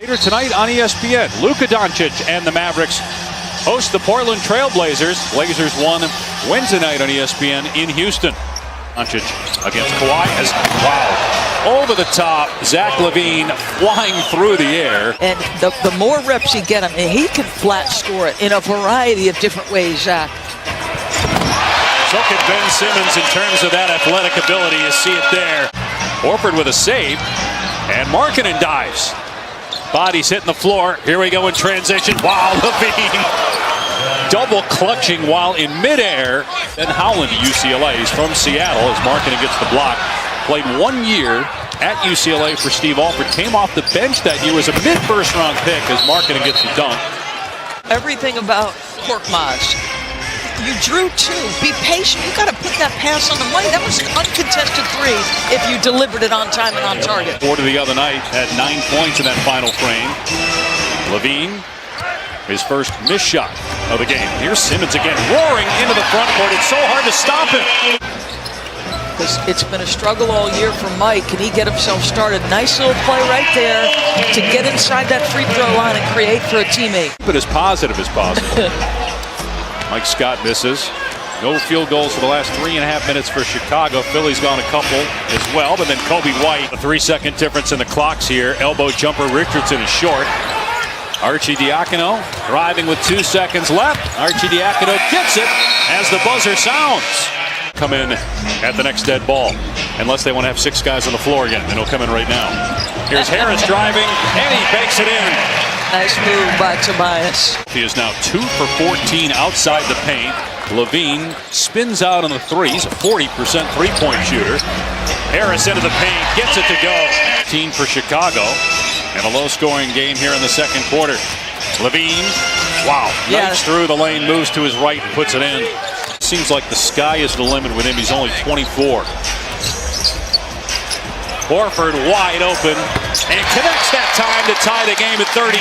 Tonight on ESPN, Luka Doncic and the Mavericks host the Portland Trail Blazers. Blazers won Wednesday night on ESPN in Houston. Doncic against Kawhi as, wow, over the top, Zach LaVine flying through the air. And the more reps you get him, and he can flat score it in a variety of different ways, Zach. So can Ben Simmons in terms of that athletic ability. You see it there. Horford with a save, and Markkanen dives. Body's hitting the floor. Here we go in transition. Wow, LaVine double clutching while in midair. Then Howland to UCLA. He's from Seattle as Markkanen gets the block. Played 1 year at UCLA for Steve Alford. Came off the bench that year as a mid-first round pick as Markkanen gets the dunk. Everything about Korkmaz. You drew two. Be patient. You got to put that pass on the money. That was an uncontested three if you delivered it on time and on target. Porter the other night had 9 points in that final frame. LaVine, his first missed shot of the game. Here's Simmons again, roaring into the front court. It's so hard to stop him. It's been a struggle all year for Mike. Can he get himself started? Nice little play right there to get inside that free throw line and create for a teammate. But as positive as possible. Mike Scott misses. No field goals for the last 3.5 minutes for Chicago. Philly's gone a couple as well, but then Kobe White. A 3-second difference in the clocks here. Elbow jumper Richardson is short. Arcidiacono driving with 2 seconds left. Arcidiacono gets it as the buzzer sounds. Come in at the next dead ball. Unless they want to have 6 guys on the floor again. Then he'll come in right now. Here's Harris driving, and he banks it in. Nice move by Tobias. He is now 2 for 14 outside the paint. LaVine spins out on the threes, a 40% three-point shooter. Harris into the paint, gets it to go. 15 for Chicago, and a low-scoring game here in the second quarter. LaVine, wow, knifes through the lane, moves to his right and puts it in. Seems like the sky is the limit with him. He's only 24. Horford wide open and connects that time to tie the game at 32.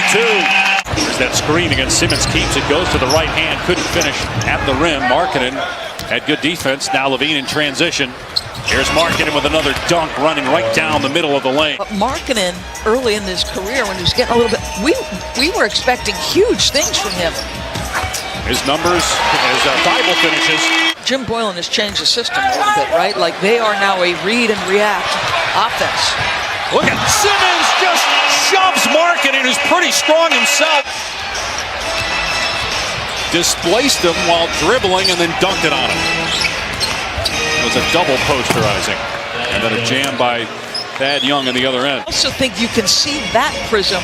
There's that screen against Simmons, keeps it, goes to the right hand, couldn't finish at the rim. Markkanen had good defense. Now LaVine in transition. Here's Markkanen with another dunk running right down the middle of the lane. But Markkanen, early in his career, when he was getting a little bit, we were expecting huge things from him. His numbers as Thibault finishes. Jim Boylen has changed the system a little bit, right? Like they are now a read and react offense. Look at Simmons just shoves Markkanen, who's pretty strong himself. Displaced him while dribbling and then dunked it on him. It was a double posterizing. And then a jam by Thad Young on the other end. I also think you can see that prism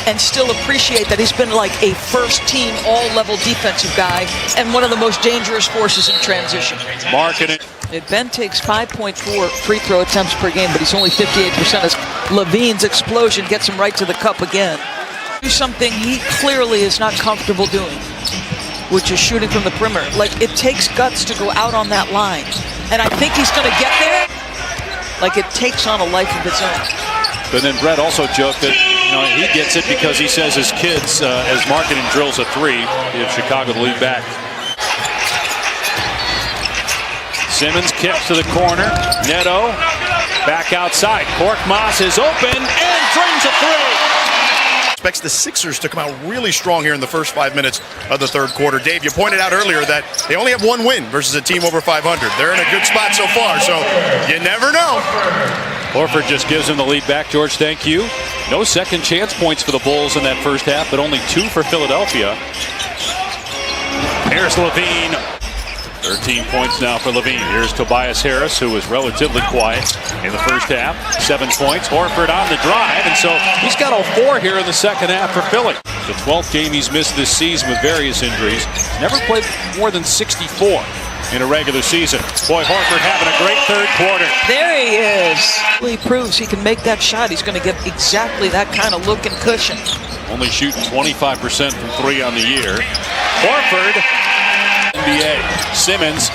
and still appreciate that he's been like a first-team, all-level defensive guy and one of the most dangerous forces in transition. Markkanen. Ben takes 5.4 free throw attempts per game, but he's only 58% as LaVine's explosion gets him right to the cup again. Do something he clearly is not comfortable doing, which is shooting from the perimeter. Like, it takes guts to go out on that line. And I think he's going to get there. Like, it takes on a life of its own. But then Brett also joked that, he gets it because he says his kids, as Markkanen drills a three, give Chicago the lead back. Simmons kicks to the corner. Neto back outside. Korkmaz is open and drains a three. Expects the Sixers to come out really strong here in the first 5 minutes of the third quarter. Dave, you pointed out earlier that they only have 1 win versus a team over 500. They're in a good spot so far, so you never know. Horford just gives him the lead back. George, thank you. No second chance points for the Bulls in that first half, but only 2 for Philadelphia. Here's LaVine. 13 points now for LaVine. Here's Tobias Harris, who was relatively quiet in the first half. 7 points. Horford on the drive, and so he's got all 4 here in the second half for Philly. The 12th game he's missed this season with various injuries. He's never played more than 64 in a regular season. Boy, Horford having a great third quarter. There he is. He proves he can make that shot. He's going to get exactly that kind of look and cushion. Only shooting 25% from 3 on the year. Horford, NBA. Simmons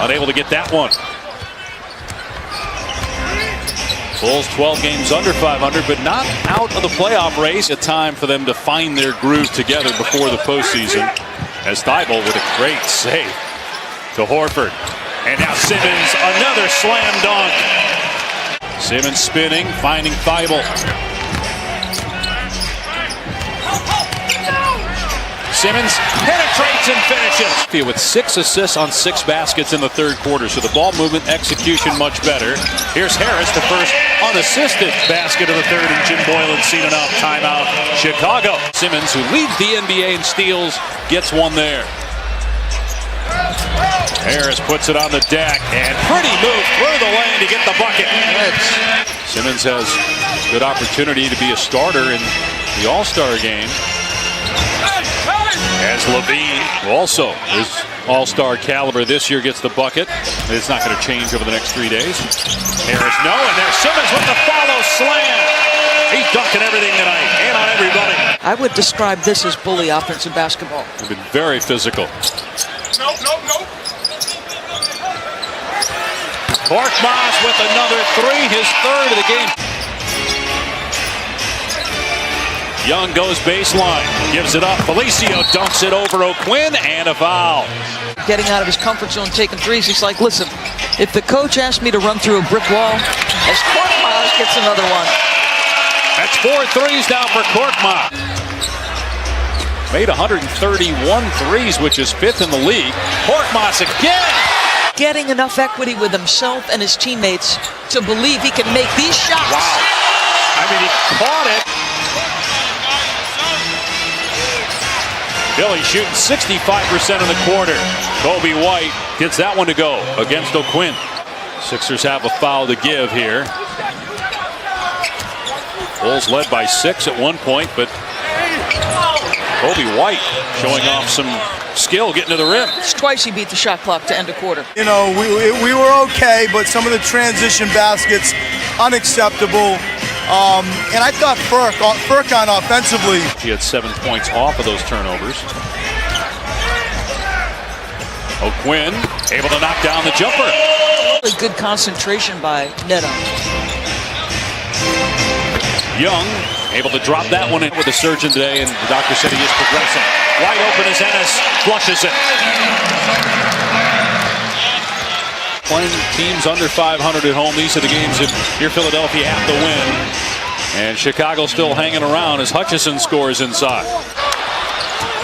unable to get that one. Bulls 12 games under 500, but not out of the playoff race. A time for them to find their groove together before the postseason. As Thibault with a great save to Horford. And now Simmons, another slam dunk. Simmons spinning, finding Thibault. Simmons penetrates and finishes. With 6 assists on 6 baskets in the third quarter, so the ball movement execution much better. Here's Harris, the first unassisted basket of the third, and Jim Boylan seen enough. Timeout, Chicago. Simmons, who leads the NBA in steals, gets one there. Harris puts it on the deck, and pretty move through the lane to get the bucket. Simmons has good opportunity to be a starter in the All-Star game. As LaVine, who also is All-Star caliber this year, gets the bucket. It's not going to change over the next 3 days. Harris, no, and there's Simmons with the follow slam. He's dunking everything tonight, and on everybody. I would describe this as bully offensive basketball. They've been very physical. Korkmaz with another 3, his third of the game. Young goes baseline, gives it up. Felicio dunks it over O'Quinn, and a foul. Getting out of his comfort zone, taking threes, he's like, listen, if the coach asked me to run through a brick wall, as Korkmaz gets another one. That's 4 threes now for Korkmaz. Made 131 threes, which is 5th in the league. Korkmaz again. Getting enough equity with himself and his teammates to believe he can make these shots. Wow. I mean, he caught it. Philly shooting 65% in the quarter. Kobe White gets that one to go against O'Quinn. Sixers have a foul to give here. Bulls led by 6 at one point, but Kobe White showing off some skill getting to the rim. It's twice he beat the shot clock to end a quarter. You know, we were okay, but some of the transition baskets, unacceptable. And I thought Furkan offensively. He had 7 points off of those turnovers. O'Quinn able to knock down the jumper. Really good concentration by Neto. Young able to drop that one in with a surgeon today, and the doctor said he is progressing. Wide open as Ennis flushes it. Playing teams under 500 at home, these are the games that your Philadelphia have to win. And Chicago still hanging around as Hutchison scores inside.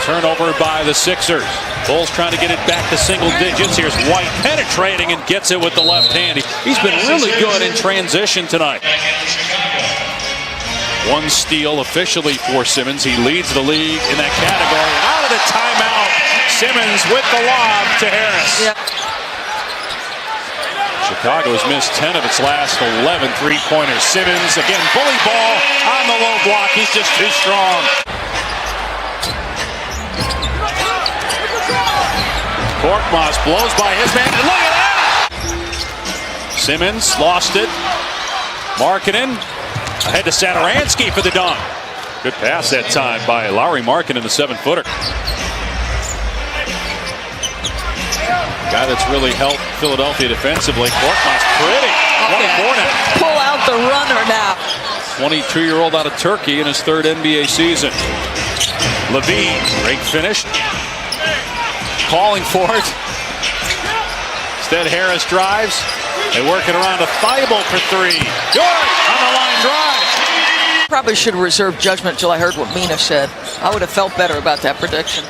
Turnover by the Sixers. Bulls trying to get it back to single digits. Here's White penetrating and gets it with the left hand. He's been really good in transition tonight. 1 steal officially for Simmons. He leads the league in that category. Out of the timeout, Simmons with the lob to Harris. Yeah. Chicago's missed 10 of its last 11 three-pointers. Simmons, again, bully ball on the low block. He's just too strong. Korkmaz blows by his man. And look at that! Simmons lost it. Markkanen ahead to Satoransky for the dunk. Good pass that time by Lauri Markkanen, the 7-footer. Guy that's really helped Philadelphia defensively. Korkmaz pretty. 24 now. Pull out the runner now. 22-year-old out of Turkey in his 3rd NBA season. LaVine, great finish. Calling for it. Instead, Harris drives. They work it around to Thibault for 3. Good on the line drive. Probably should have reserved judgment until I heard what Mina said. I would have felt better about that prediction.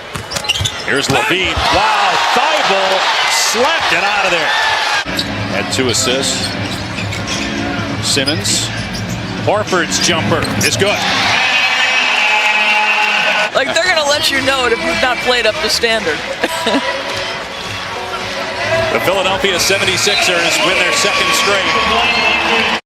Here's LaVine. Wow, Thibault slapped it out of there. Had 2 assists. Simmons. Horford's jumper is good. Like, they're going to let you know it if you've not played up to standard. The Philadelphia 76ers win their 2nd straight.